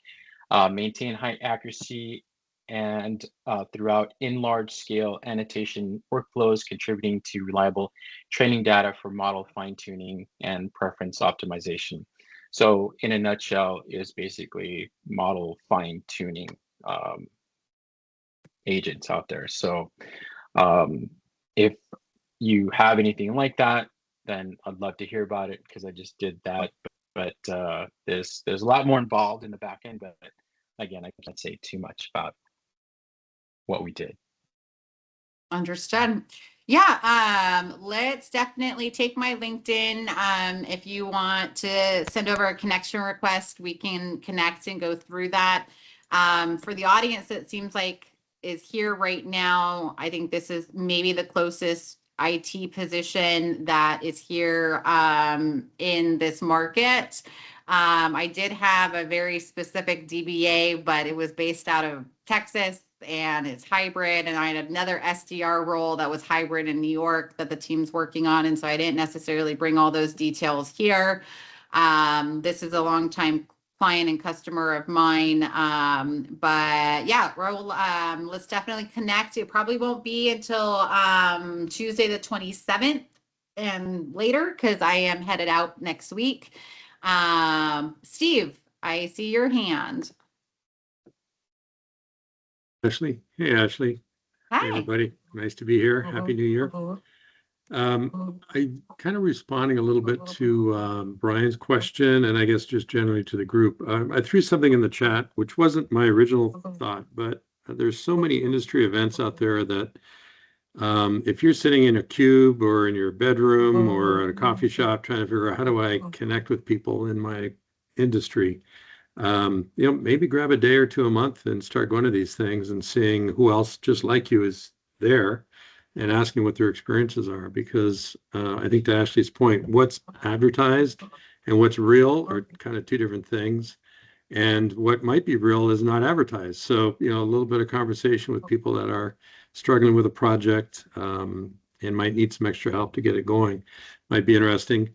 maintain high accuracy, and throughout in large-scale annotation workflows, contributing to reliable training data for model fine-tuning and preference optimization. So in a nutshell, is basically model fine-tuning agents out there. So if you have anything like that, then I'd love to hear about it, because I just did that. But there's a lot more involved in the back end. But again, I can't say too much about what we did. Understood. Yeah, let's definitely take my LinkedIn. If you want to send over a connection request, we can connect and go through that. For the audience that seems like is here right now, I think this is maybe the closest IT position that is here in this market. I did have a very specific DBA, but it was based out of Texas and it's hybrid. And I had another SDR role that was hybrid in New York that the team's working on. And so I didn't necessarily bring all those details here. This is a longtime client and customer of mine. But yeah, let's definitely connect. It probably won't be until Tuesday the 27th and later, because I am headed out next week. Steve, I see your hand. Ashlee. Hey, Ashlee. Hi. Hey, everybody. Nice to be here. Happy New Year. I'm kind of responding a little bit to Brian's question, and I guess just generally to the group. I threw something in the chat, which wasn't my original thought, but there's so many industry events out there that if you're sitting in a cube or in your bedroom or at a coffee shop trying to figure out how do I connect with people in my industry, maybe grab a day or two a month and start going to these things and seeing who else just like you is there and asking what their experiences are. Because I think to Ashlee's point, what's advertised and what's real are kind of two different things. And what might be real is not advertised. So, a little bit of conversation with people that are struggling with a project and might need some extra help to get it going might be interesting.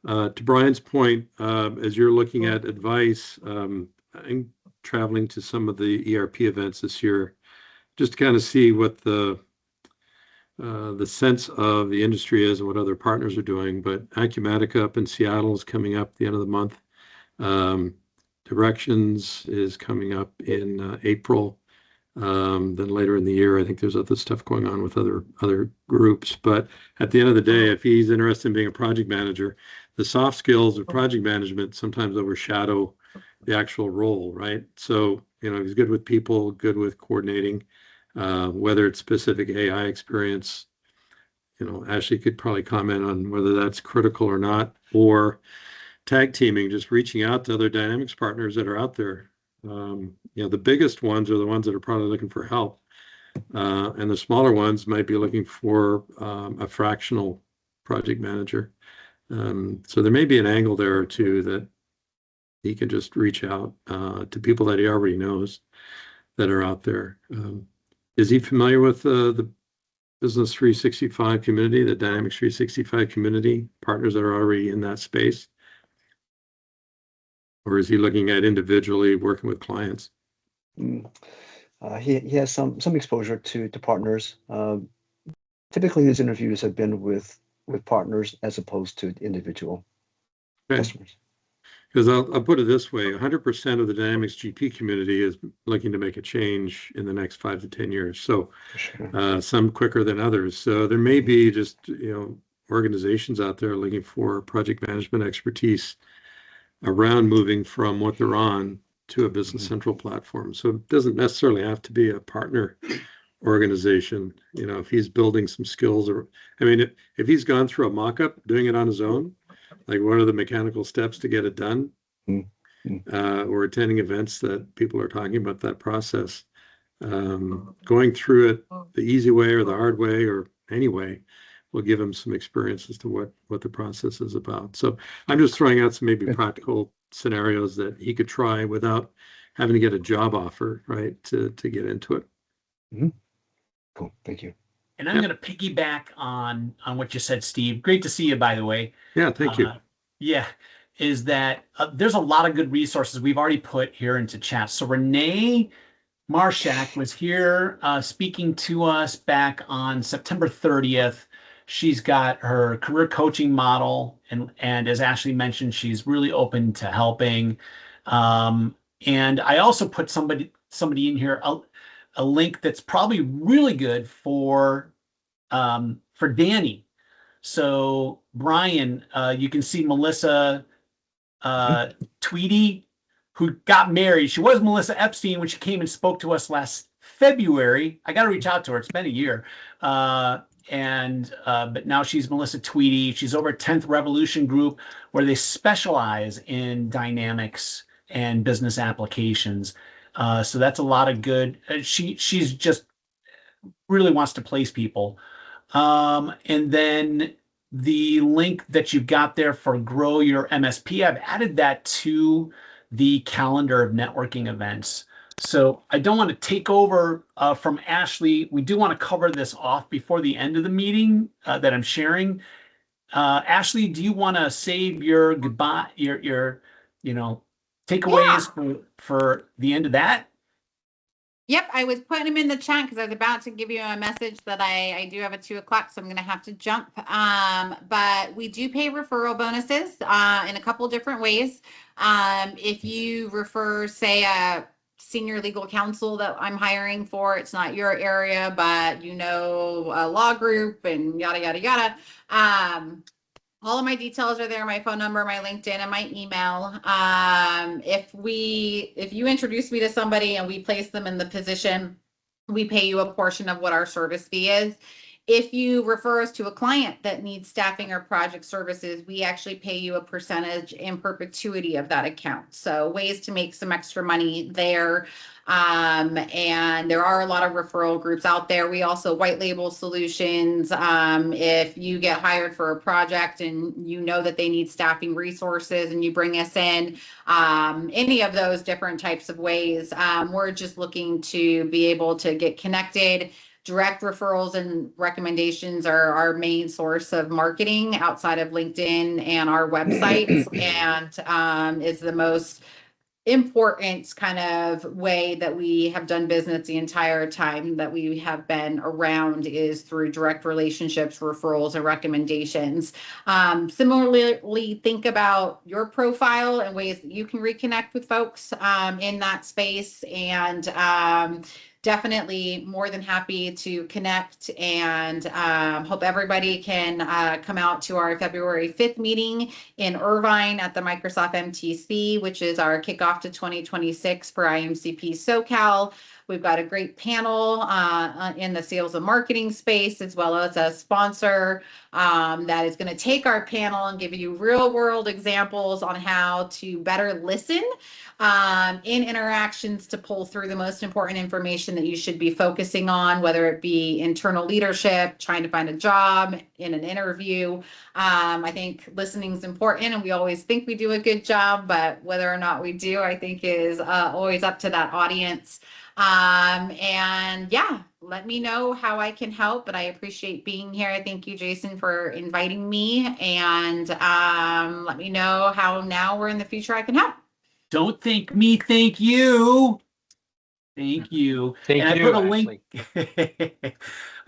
To Brian's point, as you're looking at advice, I'm traveling to some of the ERP events this year just to kind of see what the sense of the industry is and what other partners are doing. But Acumatica up in Seattle is coming up at the end of the month. Directions is coming up in April. Then later in the year, I think there's other stuff going on with other groups. But at the end of the day, if he's interested in being a project manager, the soft skills of project management sometimes overshadow the actual role, right? So, he's good with people, good with coordinating, whether it's specific AI experience. Ashlee could probably comment on whether that's critical or not, or tag teaming, just reaching out to other Dynamics partners that are out there. The biggest ones are the ones that are probably looking for help. And the smaller ones might be looking for a fractional project manager. So there may be an angle there or two that he can just reach out to people that he already knows that are out there. Is he familiar with the Business 365 community, the Dynamics 365 community, partners that are already in that space? Or is he looking at individually working with clients? He has some exposure to partners. Typically, his interviews have been with partners as opposed to individual customers. Because I'll put it this way: 100% of the Dynamics GP community is looking to make a change in the next 5 to 10 years. So some quicker than others. So there may be just organizations out there looking for project management expertise around moving from what they're on to a Business Central platform. So it doesn't necessarily have to be a partner organization. If he's building some skills, or if he's gone through a mock-up, doing it on his own, like what are the mechanical steps to get it done, or attending events that people are talking about that process, going through it the easy way or the hard way or any way will give him some experience as to what the process is about. So I'm just throwing out some maybe practical scenarios that he could try without having to get a job offer, right, to get into it. Cool. Thank you. And I'm going to piggyback on what you said, Steve. Great to see you, by the way. Yeah, thank you. Yeah, is that there's a lot of good resources we've already put here into chat. So Renee Marshak was here speaking to us back on September 30th. She's got her career coaching model, and as Ashlee mentioned, she's really open to helping. And I also put somebody in here, a link that's probably really good for Danny. So Brian, you can see Melissa Tweedy, who got married. She was Melissa Epstein when she came and spoke to us last February. I got to reach out to her. It's been a year. But now she's Melissa Tweedy. She's over at 10th Revolution Group, where they specialize in dynamics and business applications. So that's a lot of good. She's just really wants to place people. And then the link that you've got there for Grow Your MSP, I've added that to the calendar of networking events. So I don't want to take over from Ashlee. We do want to cover this off before the end of the meeting that I'm sharing. Ashlee, do you want to save your goodbye, your takeaways for the end of that? Yep, I was putting them in the chat because I was about to give you a message that I do have at 2 o'clock, so I'm going to have to jump. But we do pay referral bonuses in a couple different ways. If you refer, say, a senior legal counsel that I'm hiring for, it's not your area, but you know a law group and yada, yada, yada. All of my details are there, my phone number, my LinkedIn, and my email. If you introduce me to somebody and we place them in the position, we pay you a portion of what our service fee is. If you refer us to a client that needs staffing or project services, we actually pay you a percentage in perpetuity of that account. So ways to make some extra money there. And there are a lot of referral groups out there. We also white label solutions. If you get hired for a project and you know that they need staffing resources and you bring us in, any of those different types of ways, we're just looking to be able to get connected. Direct referrals and recommendations are our main source of marketing outside of LinkedIn and our website, and is the most important kind of way that we have done business the entire time that we have been around is through direct relationships, referrals, and recommendations. Similarly, think about your profile and ways that you can reconnect with folks in that space, and definitely more than happy to connect, and hope everybody can come out to our February 5th meeting in Irvine at the Microsoft MTC, which is our kickoff to 2026 for IAMCP SoCal. We've got a great panel in the sales and marketing space, as well as a sponsor that is going to take our panel and give you real world examples on how to better listen in interactions to pull through the most important information that you should be focusing on, whether it be internal leadership, trying to find a job, in an interview. I think listening is important, and we always think we do a good job, but whether or not we do, I think is always up to that audience. And yeah, let me know how I can help, but I appreciate being here. Thank you, Jason, for inviting me, and let me know how now or in the future I can help. Don't thank me, thank you. Thank you. Thank and you, I put a link.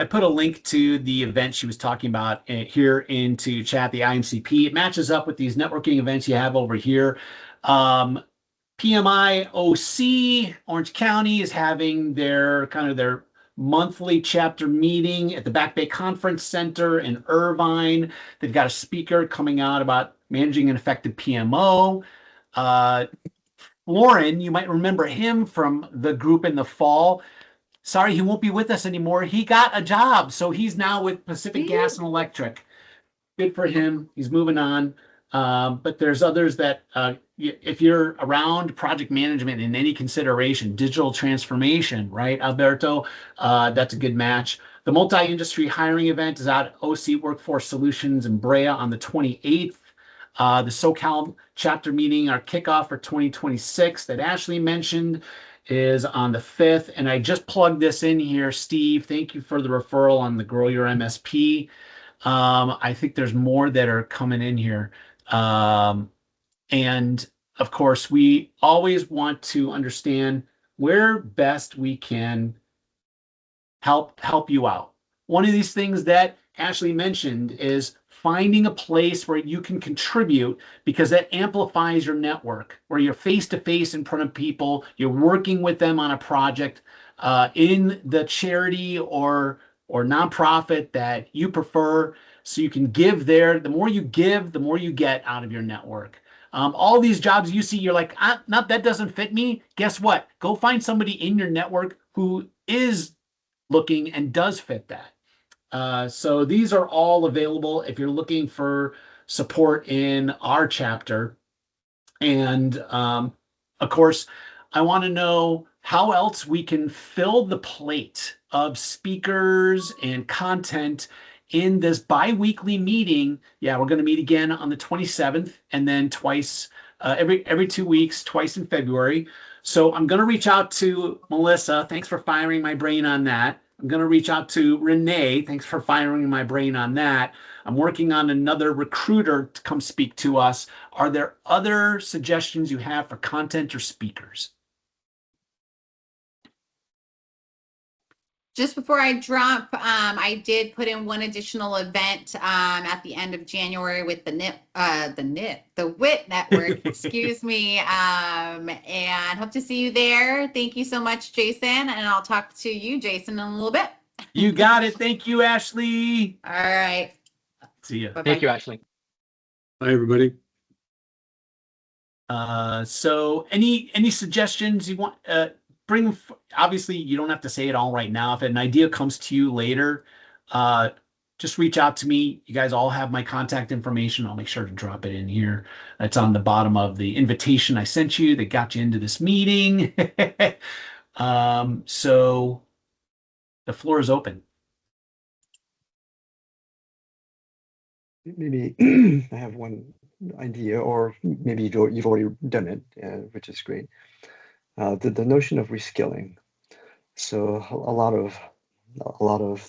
I put a link to the event she was talking about here into chat, the IMCP. It matches up with these networking events you have over here. PMI OC Orange County is having their monthly chapter meeting at the Back Bay Conference Center in Irvine. They've got a speaker coming out about managing an effective PMO. Lauren, you might remember him from the group in the fall. Sorry, he won't be with us anymore. He got a job, so he's now with Pacific Gas and Electric. Good for him. He's moving on. But there's others that, if you're around project management in any consideration, digital transformation, right, Alberto, that's a good match. The multi-industry hiring event is out at OC Workforce Solutions in Brea on the 28th. The SoCal chapter meeting, our kickoff for 2026 that Ashlee mentioned, is on the 5th, and I just plugged this in here. Steve, thank you for the referral on the Grow Your MSP. I think there's more that are coming in here. And of course, we always want to understand where best we can help you out. One of these things that Ashlee mentioned is finding a place where you can contribute, because that amplifies your network, where you're face to face in front of people, you're working with them on a project in the charity or nonprofit that you prefer, so you can give there. The more you give, the more you get out of your network. All these jobs you see, you're like, not that doesn't fit me. Guess what? Go find somebody in your network who is looking and does fit that. So these are all available if you're looking for support in our chapter. And of course, I want to know how else we can fill the plate of speakers and content in this bi-weekly meeting. Yeah, we're going to meet again on the 27th, and then twice every 2 weeks, twice in February. So I'm going to reach out to Melissa. Thanks for firing my brain on that. I'm going to reach out to Renee. Thanks for firing my brain on that. I'm working on another recruiter to come speak to us. Are there other suggestions you have for content or speakers? Just before I drop, I did put in one additional event at the end of January with the WIT network, excuse me, and hope to see you there. Thank you so much, Jason, and I'll talk to you, Jason, in a little bit. You got it. Thank you, Ashlee. All right. See you. Bye-bye. Thank you, Ashlee. Bye, everybody. So any suggestions you want? Bring, obviously you don't have to say it all right now. If an idea comes to you later, just reach out to me. You guys all have my contact information. I'll make sure to drop it in here. It's on the bottom of the invitation I sent you that got you into this meeting. So the floor is open. Maybe I have one idea, or maybe you've already done it, which is great. The notion of reskilling. So a lot of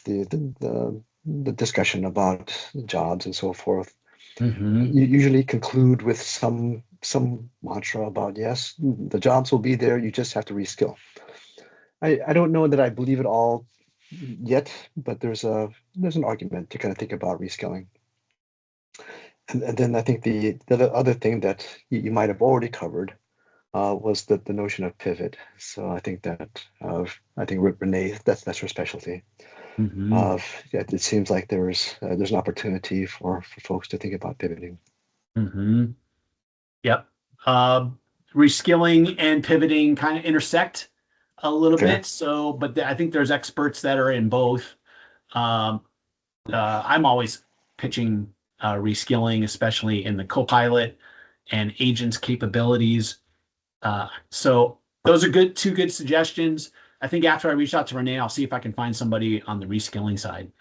the discussion about jobs and so forth, you usually conclude with some mantra about, yes, the jobs will be there, you just have to reskill. I don't know that I believe it all yet, but there's an argument to kind of think about reskilling. And then I think the other thing that you might have already covered was the notion of pivot. So I think that Renee, that's her specialty. It seems like there's an opportunity for folks to think about pivoting. Yep. Reskilling and pivoting kind of intersect a little bit. So, but I think there's experts that are in both. I'm always pitching reskilling, especially in the Copilot and agents capabilities. So those are two good suggestions. I think after I reach out to Renee, I'll see if I can find somebody on the reskilling side.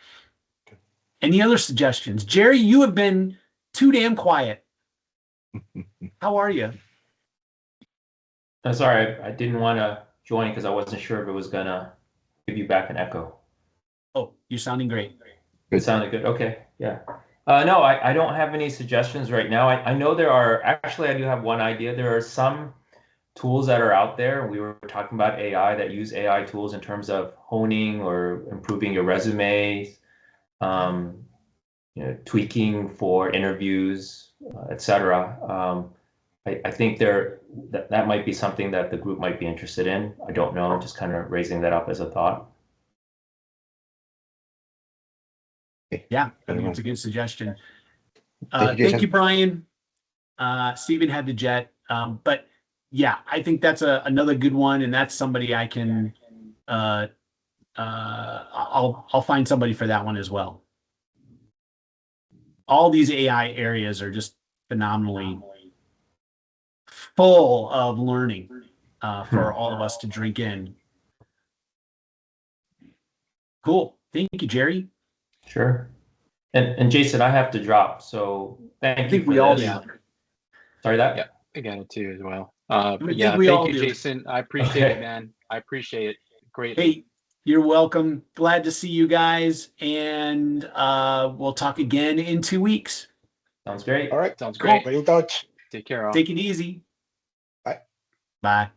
Any other suggestions? Jerry, you have been too damn quiet. How are you? That's all right. I didn't want to join because I wasn't sure if it was going to give you back an echo. Oh, you're sounding great. It sounded good. Okay. Yeah. No, I don't have any suggestions right now. I know there are, actually, I do have one idea. There are some tools that are out there. We were talking about AI, that use AI tools in terms of honing or improving your resume, tweaking for interviews, etc. I think that might be something that the group might be interested in. I don't know. I'm just kind of raising that up as a thought. Yeah, I think it's a good suggestion. Thank you, thank you, Brian. Stephen had to jet, but yeah, I think that's another good one, and that's somebody I can. I'll find somebody for that one as well. All these AI areas are just phenomenally full of learning for all of us to drink in. Cool. Thank you, Jerry. Sure. And Jason, I have to drop, so thank you for we all this. do. Sorry that? Yeah, I got it too as well. But yeah, we all thank you, do. Jason. I appreciate Okay. it, man. I appreciate it greatly. Hey, you're welcome. Glad to see you guys, and we'll talk again in 2 weeks. Sounds great. All right. Sounds Cool. great. Be in touch. Take care, all. Take it easy. Bye. Bye.